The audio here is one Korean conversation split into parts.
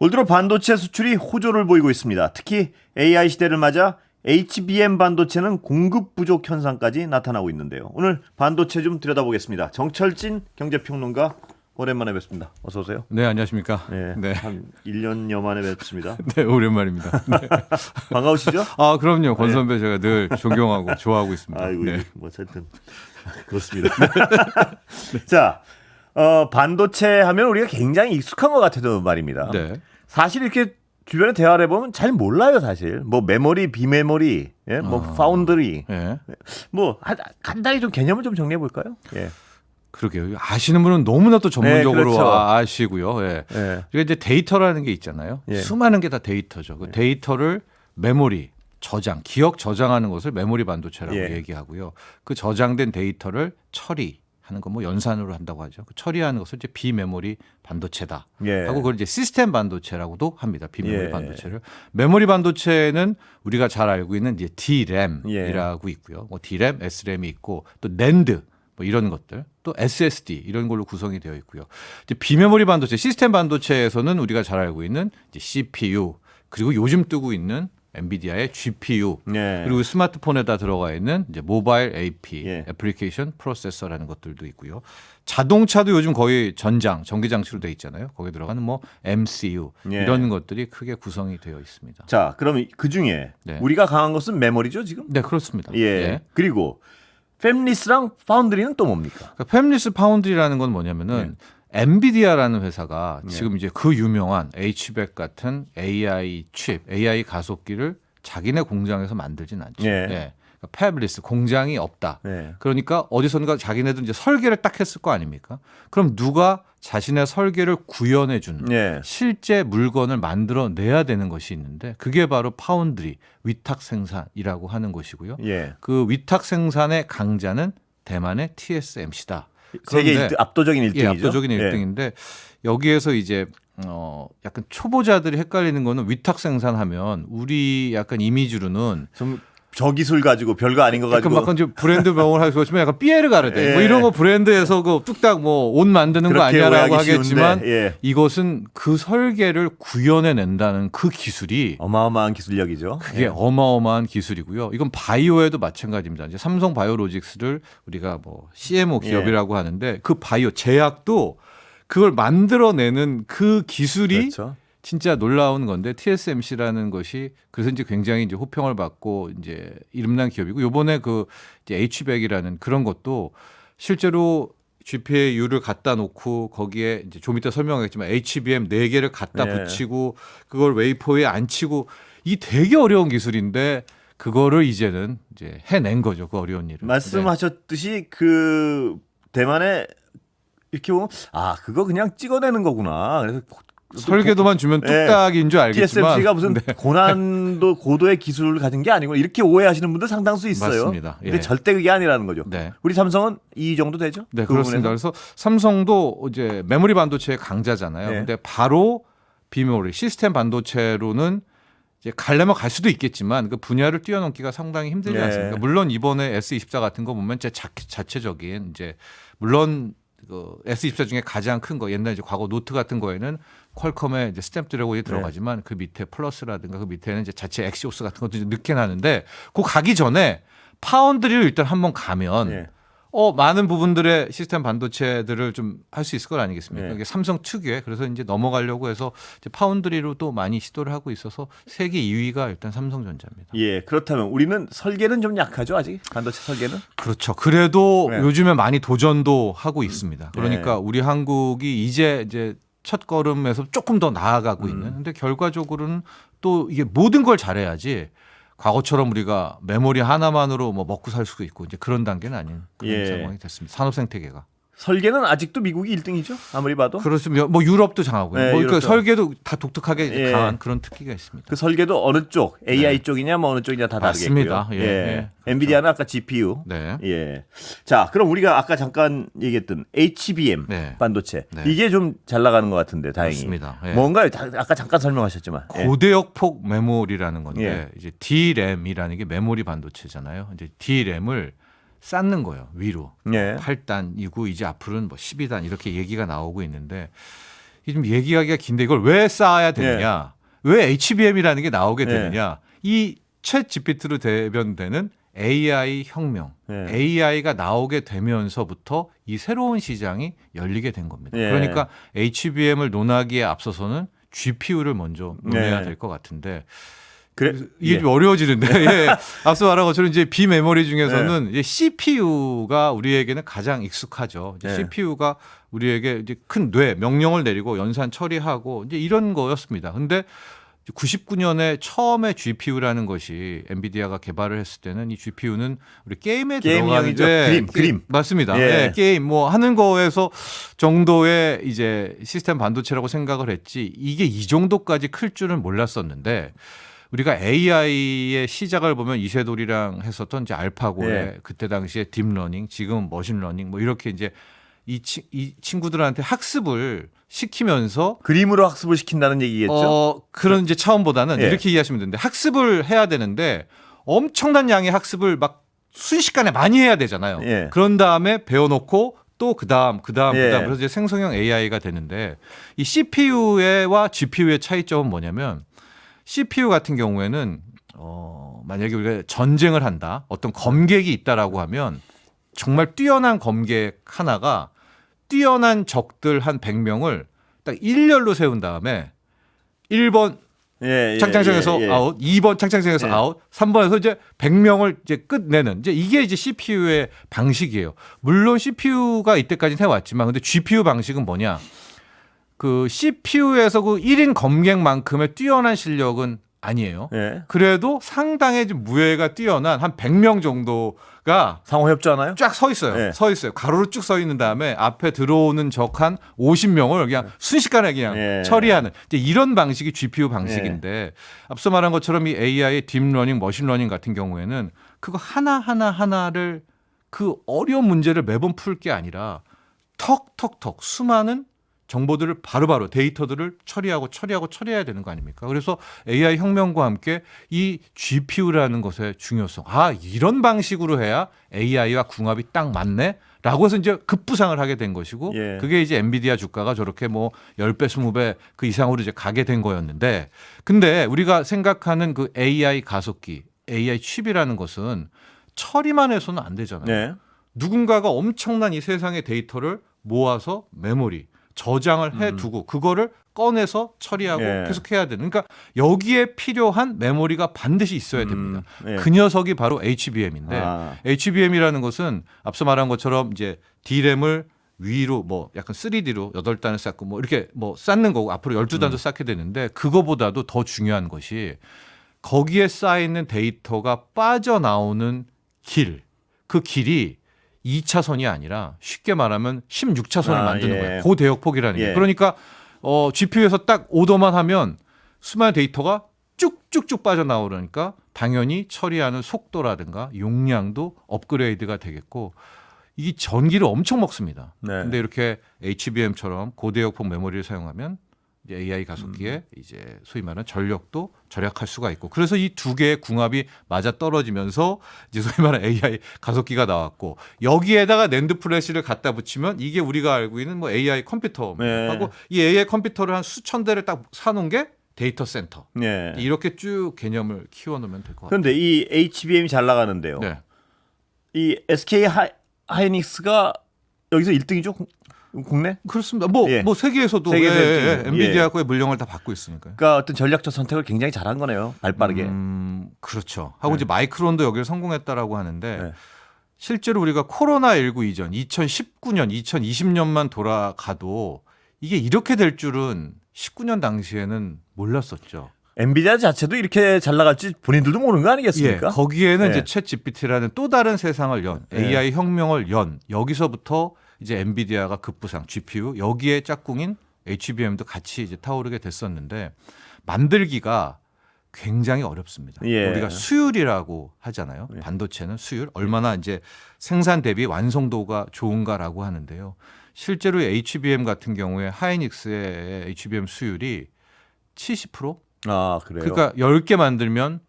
올 들어 반도체 수출이 호조를 보이고 있습니다. 특히 AI 시대를 맞아 HBM 반도체는 공급 부족 현상까지 나타나고 있는데요. 오늘 반도체 좀 들여다보겠습니다. 정철진 경제평론가 오랜만에 뵙습니다. 어서 오세요. 네, 안녕하십니까. 네. 한 1년여 만에 뵙습니다. 네, 오랜만입니다. 네. 반가우시죠? 아, 그럼요. 권 선배 제가 늘 존경하고 좋아하고 있습니다. 아이고, 네. 뭐 어쨌든 그렇습니다. 자, 반도체 하면 우리가 굉장히 익숙한 것 같아도 말입니다. 네. 사실 이렇게 주변에 대화를 해보면 잘 몰라요, 사실. 뭐 메모리, 비메모리, 예? 뭐 파운드리, 네. 뭐 간단히 좀 개념을 좀 정리해 볼까요? 예. 그러게요. 아시는 분은 너무나 또 전문적으로 네, 그렇죠. 아시고요. 예. 예. 이게 이제 데이터라는 게 있잖아요. 예. 수많은 게 다 데이터죠. 그 데이터를 메모리, 저장, 기억 저장하는 것을 메모리 반도체라고 예. 얘기하고요. 그 저장된 데이터를 처리하는 거 뭐 연산으로 한다고 하죠. 그 처리하는 것을 이제 비메모리 반도체다. 예. 하고 그걸 이제 시스템 반도체라고도 합니다. 비메모리 예. 반도체를. 메모리 반도체는 우리가 잘 알고 있는 이제 DRAM이라고 예. 있고요. 뭐 DRAM, SRAM이 있고 또 NAND 뭐 이런 것들, 또 SSD 이런 걸로 구성이 되어 있고요. 이제 비메모리 반도체, 시스템 반도체에서는 우리가 잘 알고 있는 이제 CPU, 그리고 요즘 뜨고 있는 엔비디아의 GPU, 예. 그리고 스마트폰에다 들어가 있는 이제 모바일 AP, 예. 애플리케이션 프로세서라는 것들도 있고요. 자동차도 요즘 거의 전기 장치로 돼 있잖아요. 거기에 들어가는 뭐 MCU 예. 이런 것들이 크게 구성이 되어 있습니다. 자, 그럼 그 중에 네. 우리가 강한 것은 메모리죠, 지금? 네, 그렇습니다. 예. 예. 그리고 팹리스랑 파운드리는 또 뭡니까? 그러니까 팹리스 파운드리라는 건 뭐냐면은 엔비디아라는 회사가 지금 이제 그 유명한 H100 같은 AI 칩, AI 가속기를 자기네 공장에서 만들진 않죠. 예. 예. 그러니까 팹리스 공장이 없다. 네. 그러니까 어디선가 자기네들 이제 설계를 딱 했을 거 아닙니까? 그럼 누가 자신의 설계를 구현해 주는 예. 실제 물건을 만들어내야 되는 것이 있는데 그게 바로 파운드리, 위탁 생산이라고 하는 것이고요. 예. 그 위탁 생산의 강자는 대만의 TSMC다. 세계 1등, 압도적인 1등이죠. 예, 압도적인 1등인데 여기에서 이제 약간 초보자들이 헷갈리는 거는 위탁 생산하면 우리 약간 이미지로는 좀 저기술 가지고 별거 아닌 거 가지고 약간 좀 브랜드 명을 하고 싶으면 약간 삐에르 가르데 예. 뭐 이런 거 브랜드에서 그 뚝딱 뭐 옷 만드는 거 그렇게 아니야라고 오해하기 하겠지만 쉬운데, 예. 이것은 그 설계를 구현해 낸다는 그 기술이 어마어마한 기술력이죠. 그게 예. 어마어마한 기술이고요. 이건 바이오에도 마찬가지입니다. 이제 삼성 바이오로직스를 우리가 뭐 CMO 기업이라고 하는데 그 바이오 제약도 그걸 만들어내는 그 기술이 그렇죠. 진짜 놀라운 건데 TSMC라는 것이 그래서 이제 굉장히 이제 호평을 받고 이제 이름난 기업이고 요번에 그 이제 H100이라는 그런 것도 실제로 GPU를 갖다 놓고 거기에 이제 좀 이따 설명하겠지만 HBM 4개를 갖다 네. 붙이고 그걸 웨이퍼에 앉히고 이 되게 어려운 기술인데 그거를 이제는 이제 해낸 거죠. 그 어려운 일을. 말씀하셨듯이 그 대만에 이렇게 보면 그거 그냥 찍어내는 거구나. 그래서 설계도만 주면 뚝딱인 줄 알겠지만 TSMC가 무슨 고난도 고도의 기술을 가진 게 아니고 이렇게 오해하시는 분들 상당수 있어요. 맞습니다. 예. 근데 절대 그게 아니라는 거죠. 네. 우리 삼성은 이 정도 되죠? 네, 그 그렇습니다. 부분에서? 그래서 삼성도 이제 메모리 반도체의 강자잖아요. 네. 근데 바로 비메모리 시스템 반도체로는 이제 가려면 갈 수도 있겠지만 그 분야를 뛰어넘기가 상당히 힘들지 네. 않습니까? 물론 이번에 S24 같은 거 보면 자체적인 이제 물론 그 S24 중에 가장 큰 거 옛날 이제 과거 노트 같은 거에는 퀄컴의 이제 스냅드래곤이 들어가지만 그 밑에 플러스라든가 그 밑에는 이제 자체 엑시오스 같은 것도 이제 넣긴 하는데 그 가기 전에 파운드리를 일단 한번 가면 네. 많은 부분들의 시스템 반도체들을 좀 할 수 있을 것 아니겠습니까? 네. 이게 삼성 특유의 그래서 이제 넘어가려고 해서 이제 파운드리로 또 많이 시도를 하고 있어서 세계 2위가 일단 삼성전자입니다. 예, 그렇다면 우리는 설계는 좀 약하죠, 아직? 반도체 설계는? 그렇죠. 그래도 네. 요즘에 많이 도전도 하고 있습니다. 그러니까 네. 우리 한국이 이제 첫 걸음에서 조금 더 나아가고 있는. 근데 결과적으로는 또 이게 모든 걸 잘해야지 과거처럼 우리가 메모리 하나만으로 뭐 먹고 살 수도 있고 이제 그런 단계는 아닌 그런 예. 상황이 됐습니다. 산업 생태계가. 설계는 아직도 미국이 1등이죠? 아무리 봐도. 그렇습니다. 뭐 유럽도 장하고 네, 뭐 유럽도. 그 설계도 다 독특하게 이제 예. 강한 그런 특기가 있습니다. 그 설계도 어느 쪽, AI 쪽이냐 뭐 어느 쪽이냐 다 맞습니다. 다르겠고요. 예, 예. 엔비디아는 아까 GPU. 네. 예. 자, 그럼 우리가 아까 잠깐 얘기했던 HBM 네. 반도체. 네. 이게 좀 잘 나가는 것 같은데 다행히. 맞습니다. 예. 뭔가요? 아까 잠깐 설명하셨지만. 예. 고대역폭 메모리라는 건데 예. 이제 DRAM이라는 게 메모리 반도체잖아요. 이제 DRAM을 쌓는 거예요. 위로. 예. 8단이고 이제 앞으로는 뭐 12단 이렇게 얘기가 나오고 있는데 이게 좀 얘기하기가 긴데 이걸 왜 쌓아야 되느냐? 왜 HBM이라는 게 나오게 되느냐? 이 챗 GPT로 대변되는 AI 혁명, AI가 나오게 되면서부터 이 새로운 시장이 열리게 된 겁니다. 그러니까 HBM을 논하기에 앞서서는 GPU를 먼저 논해야 될 것 같은데 이게 좀 어려워지는데 앞서 말한 것처럼 이제 비메모리 중에서는 이제 CPU가 우리에게는 가장 익숙하죠. 이제 CPU가 우리에게 이제 큰 뇌 명령을 내리고 연산 처리하고 이제 이런 거였습니다. 근데 99년에 처음에 GPU라는 것이 엔비디아가 개발을 했을 때는 이 GPU는 우리 게임에 들어가는 그림 맞습니다. 네, 게임 뭐 하는 거에서 정도의 이제 시스템 반도체라고 생각을 했지 이게 이 정도까지 클 줄은 몰랐었는데 우리가 AI의 시작을 보면 이세돌이랑 했었던 이제 알파고의 그때 당시에 딥러닝, 지금 머신러닝 뭐 이렇게 이제 이 친구들한테 학습을 시키면서 그림으로 학습을 시킨다는 얘기겠죠? 그런 이제 차원보다는 이렇게 이해하시면 되는데 학습을 해야 되는데 엄청난 양의 학습을 막 순식간에 많이 해야 되잖아요. 그런 다음에 배워놓고 또 그다음 그래서 이제 생성형 AI가 되는데 이 CPU와 GPU의 차이점은 뭐냐면 CPU 같은 경우에는 만약에 우리가 전쟁을 한다, 어떤 검객이 있다라고 하면 정말 뛰어난 검객 하나가 뛰어난 적들 한 100명을 딱 일렬로 세운 다음에 1번 창창생에서 아웃, 2번 창창생에서 아웃, 3번에서 이제 100명을 이제 끝내는 이게 이제 CPU의 방식이에요. 물론 CPU가 이때까지 해왔지만 근데 GPU 방식은 뭐냐? 그 CPU에서 그 1인 검객만큼의 뛰어난 실력은 아니에요. 그래도 상당히 좀 무예가 뛰어난 한 100명 정도가 상호협조하나요? 쫙 서 있어요. 서 있어요. 가로로 쭉 서 있는 다음에 앞에 들어오는 적 한 50명을 그냥 순식간에 그냥 처리하는 이제 이런 방식이 GPU 방식인데 앞서 말한 것처럼 이 AI 딥러닝, 머신러닝 같은 경우에는 그거 하나를 그 어려운 문제를 매번 풀 게 아니라 턱턱턱 수많은 정보들을 바로바로 데이터들을 처리해야 되는 거 아닙니까? 그래서 AI 혁명과 함께 이 GPU라는 것의 중요성. 이런 방식으로 해야 AI와 궁합이 딱 맞네? 라고 해서 이제 급부상을 하게 된 것이고 그게 이제 엔비디아 주가가 저렇게 뭐 10배, 20배 그 이상으로 이제 가게 된 거였는데 근데 우리가 생각하는 그 AI 가속기, AI 칩이라는 것은 처리만 해서는 안 되잖아요. 누군가가 엄청난 이 세상의 데이터를 모아서 메모리 저장을 해두고 그거를 꺼내서 처리하고 계속해야 되는 그러니까 여기에 필요한 메모리가 반드시 있어야 됩니다. 그 녀석이 바로 HBM인데 HBM이라는 것은 앞서 말한 것처럼 이제 D램을 위로 뭐 약간 3D로 8단을 쌓고 뭐 이렇게 뭐 쌓는 거고 앞으로 12단도 쌓게 되는데 그거보다도 더 중요한 것이 거기에 쌓이는 데이터가 빠져나오는 그 길이 2차선이 아니라 쉽게 말하면 16차선을 만드는 거예요. 고대역폭이라는 게. 그러니까 GPU에서 딱 오더만 하면 수많은 데이터가 쭉쭉쭉 빠져나오려니까 당연히 처리하는 속도라든가 용량도 업그레이드가 되겠고 이 전기를 엄청 먹습니다. 근데 이렇게 HBM처럼 고대역폭 메모리를 사용하면 이제 AI 가속기에 이제 소위 말하는 전력도 절약할 수가 있고 그래서 이 두 개의 궁합이 맞아 떨어지면서 이제 소위 말하는 AI 가속기가 나왔고 여기에다가 낸드 플래시를 갖다 붙이면 이게 우리가 알고 있는 뭐 AI 컴퓨터하고 이 AI 컴퓨터를 한 수천 대를 딱 사놓은 게 데이터 센터 이렇게 쭉 개념을 키워놓으면 될 것 같아요. 그런데 이 HBM이 잘 나가는데요. 이 SK 하이닉스가 여기서 1등이죠? 국내? 그렇습니다. 뭐 세계에서도 엔비디아의 물량을 다 받고 있으니까요. 그러니까 어떤 전략적 선택을 굉장히 잘한 거네요. 발빠르게. 그렇죠. 하고 이제 마이크론도 여기를 성공했다라고 하는데 실제로 우리가 코로나19 이전 2019년, 2020년만 돌아가도 이게 이렇게 될 줄은 19년 당시에는 몰랐었죠. 엔비디아 자체도 이렇게 잘 나갈지 본인들도 모르는 거 아니겠습니까? 거기에는 이제 챗 GPT라는 또 다른 세상을 연 AI 혁명을 연 여기서부터 이제 엔비디아가 급부상, GPU 여기에 짝꿍인 HBM도 같이 이제 타오르게 됐었는데 만들기가 굉장히 어렵습니다. 우리가 수율이라고 하잖아요. 반도체는 수율 얼마나 이제 생산 대비 완성도가 좋은가라고 하는데요. 실제로 HBM 같은 경우에 하이닉스의 HBM 수율이 70%? 그래요? 그러니까 10개 만들면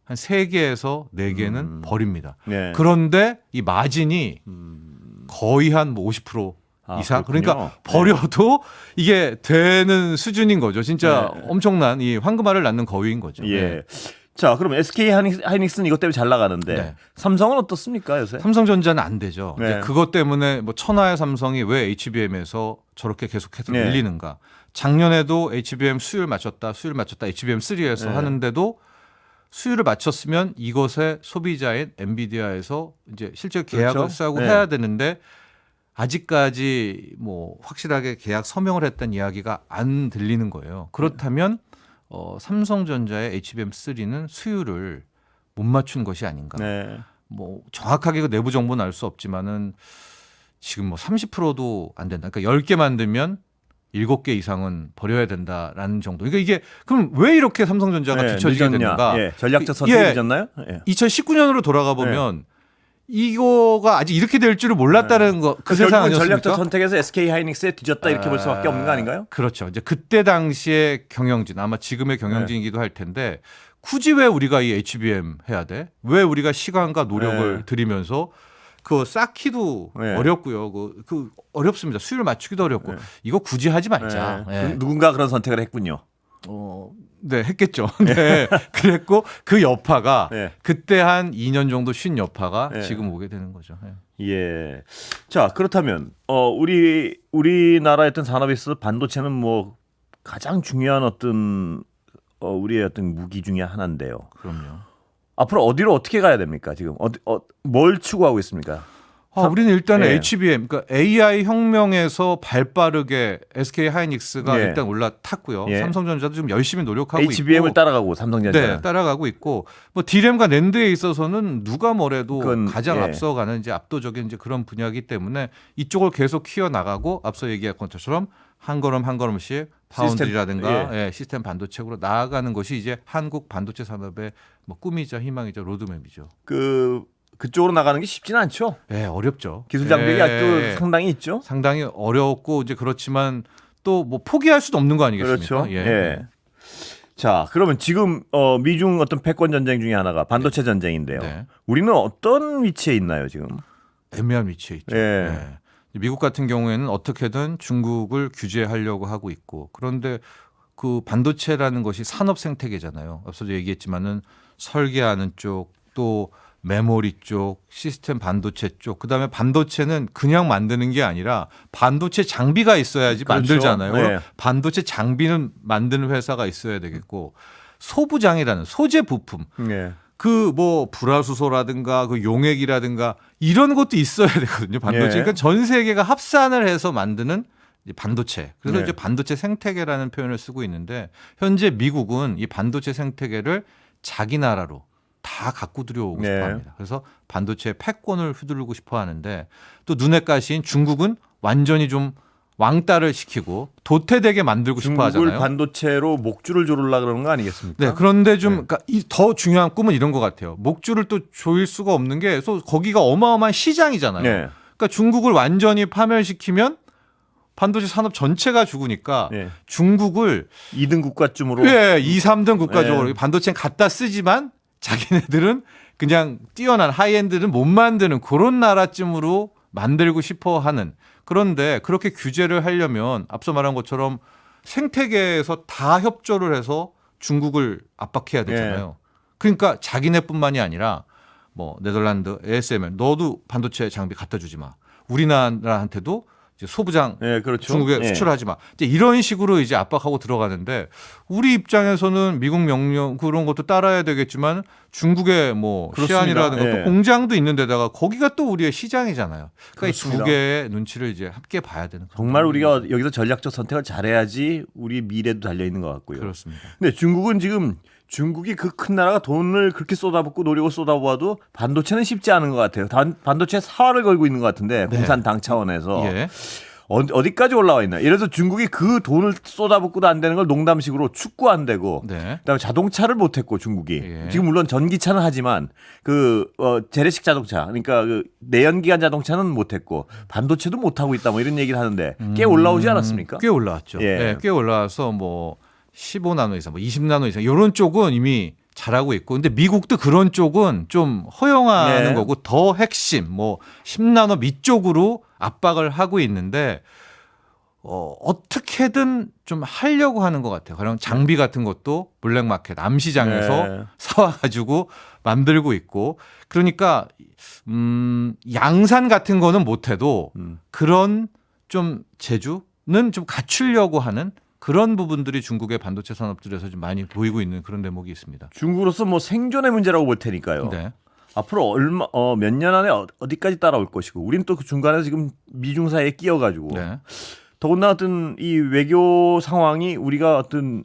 한 3개에서 4개는 버립니다. 그런데 이 마진이 거의 한 50% 이상 그렇군요. 그러니까 버려도 이게 되는 수준인 거죠. 진짜 네. 엄청난 이 황금알을 낳는 거위인 거죠. 예. 네. 자, 그럼 SK 하이닉스는 이것 때문에 잘 나가는데 네. 삼성은 어떻습니까 요새? 삼성전자는 안 되죠. 네. 이제 그것 때문에 뭐 천하의 삼성이 왜 HBM에서 저렇게 계속해서 네. 밀리는가? 작년에도 HBM 수율 맞췄다 HBM3에서 네. 하는데도 수율을 맞췄으면 이것에 소비자인 엔비디아에서 이제 실제 계약을 그렇죠. 쓰고 네. 해야 되는데 아직까지 뭐 확실하게 계약 서명을 했다는 이야기가 안 들리는 거예요. 그렇다면 삼성전자의 HBM3는 수율을 못 맞춘 것이 아닌가. 네. 뭐 정확하게 그 내부 정보는 알 수 없지만은 지금 뭐 30%도 안 된다. 그러니까 10개 만들면 7개 이상은 버려야 된다라는 정도. 그러니까 이게 그럼 왜 이렇게 삼성전자가 네, 뒤처지게 늦었냐. 됐는가? 예, 전략적 선택이 예. 늦었나요? 예. 2019년으로 돌아가 보면 이거가 아직 이렇게 될 줄을 몰랐다는 거 그 세상 결국은 아니었습니까? 전략적 선택에서 SK 하이닉스에 뒤졌다 이렇게 볼 수밖에 없는 거 아닌가요? 그렇죠. 이제 그때 당시의 경영진 아마 지금의 경영진이기도 할 텐데 굳이 왜 우리가 이 HBM 해야 돼? 왜 우리가 시간과 노력을 네. 들이면서 그 쌓기도 네. 어렵고요. 그 어렵습니다. 수율을 맞추기도 어렵고 네. 이거 굳이 하지 말자. 네. 네. 누군가 그런 선택을 했군요. 네, 했겠죠. 네. 그랬고 그 여파가 네. 그때 한 2년 정도 쉰 여파가 네. 지금 오게 되는 거죠. 네. 예. 자, 그렇다면 우리나라의 어떤 산업에 있어서 반도체는 뭐 가장 중요한 어떤 우리의 어떤 무기 중에 하나인데요. 그럼요. 앞으로 어디로 어떻게 가야 됩니까? 지금 뭘 추구하고 있습니까? 우리는 일단은 예. HBM, 그러니까 AI 혁명에서 발빠르게 SK 하이닉스가 예. 일단 올라탔고요. 예. 삼성전자도 좀 열심히 노력하고 HBM을 있고, 따라가고 삼성전자. 네, 따라가고 있고, 뭐 D램과 낸드에 있어서는 누가 뭐래도 그건, 가장 예. 앞서가는 이제 압도적인 이제 그런 분야이기 때문에 이쪽을 계속 키워 나가고 앞서 얘기한 것처럼 한 걸음 한 걸음씩 파운드리라든가 시스템 반도체로 나아가는 것이 이제 한국 반도체 산업의 뭐 꿈이자 희망이자 로드맵이죠. 그쪽으로 나가는 게 쉽지는 않죠. 네, 어렵죠. 기술 장벽이 예. 아직도 상당히 있죠. 상당히 어렵고 이제 그렇지만 또 뭐 포기할 수도 없는 거 아니겠습니까? 그렇죠. 예. 자, 그러면 지금 미중 어떤 패권 전쟁 중에 하나가 반도체 전쟁인데요. 네. 우리는 어떤 위치에 있나요, 지금? 애매한 위치에 있죠. 예. 네. 미국 같은 경우에는 어떻게든 중국을 규제하려고 하고 있고 그런데 그 반도체라는 것이 산업 생태계잖아요. 앞서도 얘기했지만은 설계하는 쪽 또 메모리 쪽, 시스템 반도체 쪽, 그다음에 반도체는 그냥 만드는 게 아니라 반도체 장비가 있어야지 그렇죠. 만들잖아요. 네. 반도체 장비는 만드는 회사가 있어야 되겠고 소부장이라는 소재 부품, 예. 그 뭐 불화수소라든가 그 용액이라든가 이런 것도 있어야 되거든요. 반도체. 예. 그러니까 전 세계가 합산을 해서 만드는 이제 반도체. 그래서 네. 이제 반도체 생태계라는 표현을 쓰고 있는데 현재 미국은 이 반도체 생태계를 자기 나라로 다 갖고 들여오고 네. 싶어 합니다. 그래서 반도체 패권을 휘두르고 싶어 하는데 또 눈에 가시인 중국은 완전히 좀 왕따를 시키고 도태되게 만들고 싶어 중국을 하잖아요. 반도체로 목줄을 조르려 그러는 거 아니겠습니까? 네, 그런데 좀 그러니까 더 중요한 꿈은 이런 것 같아요. 목줄을 또 조일 수가 없는 게 거기가 어마어마한 시장이잖아요. 네. 그러니까 중국을 완전히 파멸시키면 반도체 산업 전체가 죽으니까 네. 중국을 2등 국가쯤으로. 예, 2, 3등 국가적으로 네. 반도체는 갖다 쓰지만 자기네들은 그냥 뛰어난 하이엔드는 못 만드는 그런 나라쯤으로 만들고 싶어 하는. 그런데 그렇게 규제를 하려면 앞서 말한 것처럼 생태계에서 다 협조를 해서 중국을 압박해야 되잖아요. 그러니까 자기네뿐만이 아니라 뭐 네덜란드, ASML 너도 반도체 장비 갖다 주지 마. 우리나라한테도 이제 소부장 네, 그렇죠. 중국에 네. 수출하지 마. 이제 이런 식으로 이제 압박하고 들어가는데 우리 입장에서는 미국 명령 그런 것도 따라야 되겠지만 중국의 뭐 그렇습니다. 시안이라든가 예. 또 공장도 있는 데다가 거기가 또 우리의 시장이잖아요. 그러니까 이 두 그렇습니다. 개의 눈치를 이제 함께 봐야 되는 정말 우리가 여기서 전략적 선택을 잘해야지 우리 미래도 달려 있는 것 같고요. 그렇습니다. 근데 중국은 지금 중국이 그 큰 나라가 돈을 그렇게 쏟아붓고 노력을 쏟아부어도 반도체는 쉽지 않은 것 같아요. 반도체 사활을 걸고 있는 것 같은데 네. 공산당 차원에서 예. 어디까지 올라와 있나? 예를 들어서 중국이 그 돈을 쏟아붓고도 안 되는 걸 농담식으로 축구 안 되고, 네. 그다음에 자동차를 못했고 중국이 예. 지금 물론 전기차는 하지만 재래식 자동차, 그러니까 그 내연기관 자동차는 못했고 반도체도 못하고 있다 뭐 이런 얘기를 하는데 꽤 올라오지 않았습니까? 꽤 올라왔죠. 예. 예, 꽤 올라와서 뭐 15나노 이상, 뭐 20나노 이상 이런 쪽은 이미 잘하고 있고, 근데 미국도 그런 쪽은 좀 허용하는 네. 거고 더 핵심 뭐 10나노 밑쪽으로 압박을 하고 있는데 어떻게든 좀 하려고 하는 것 같아요. 그런 장비 같은 것도 블랙마켓 암시장에서 네. 사와가지고 만들고 있고, 그러니까 양산 같은 거는 못해도 그런 좀 재주는 좀 갖추려고 하는 그런 부분들이 중국의 반도체 산업들에서 좀 많이 보이고 있는 그런 대목이 있습니다. 중국으로서 뭐 생존의 문제라고 볼 테니까요. 네. 앞으로 몇 년 안에 어디까지 따라올 것이고, 우리는 또 그 중간에 지금 미중 사이에 끼어가지고 네. 더군다나 어떤 이 외교 상황이 우리가 어떤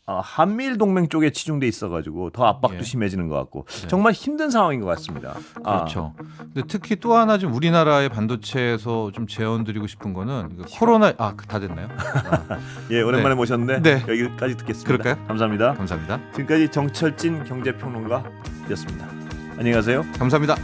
한미일 동맹 쪽에 치중돼 있어가지고 더 압박도 예. 심해지는 것 같고 네. 정말 힘든 상황인 것 같습니다. 그렇죠. 근데 특히 또 하나 좀 우리나라의 반도체에서 좀 제언드리고 싶은 거는 이거 코로나 다 됐나요? 예, 오랜만에 네. 모셨는데 네. 여기까지 듣겠습니다. 그럴까요? 감사합니다. 감사합니다. 지금까지 정철진 경제평론가였습니다. 안녕히 가세요. 감사합니다.